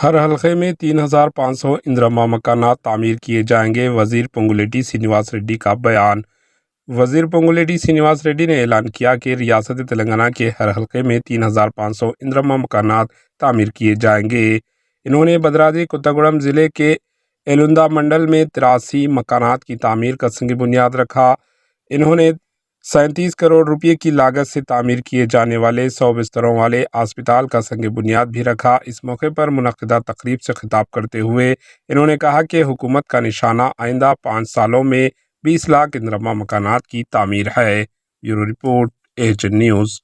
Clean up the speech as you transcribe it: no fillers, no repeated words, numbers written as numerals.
ہر حلقے میں 3,500 اندرما مکانات تعمیر کیے جائیں گے، وزیر پونگولیٹی سرینواس ریڈی کا بیان۔ وزیر پونگولیٹی سرینواس ریڈی نے اعلان کیا کہ ریاست تلنگانہ کے ہر حلقے میں 3,500 اندرما مکانات تعمیر کیے جائیں گے۔ انہوں نے بھدرادری کوتاگوڑم ضلع کے ایلوندا منڈل میں 83 مکانات کی تعمیر کا سنگ بنیاد رکھا۔ انہوں نے 37 کروڑ روپے کی لاگت سے تعمیر کیے جانے والے 100 بستروں والے اسپتال کا سنگ بنیاد بھی رکھا۔ اس موقع پر منعقدہ تقریب سے خطاب کرتے ہوئے انہوں نے کہا کہ حکومت کا نشانہ آئندہ 5 سالوں میں 20 لاکھ اندرما مکانات کی تعمیر ہے۔ Bureau report, H N news.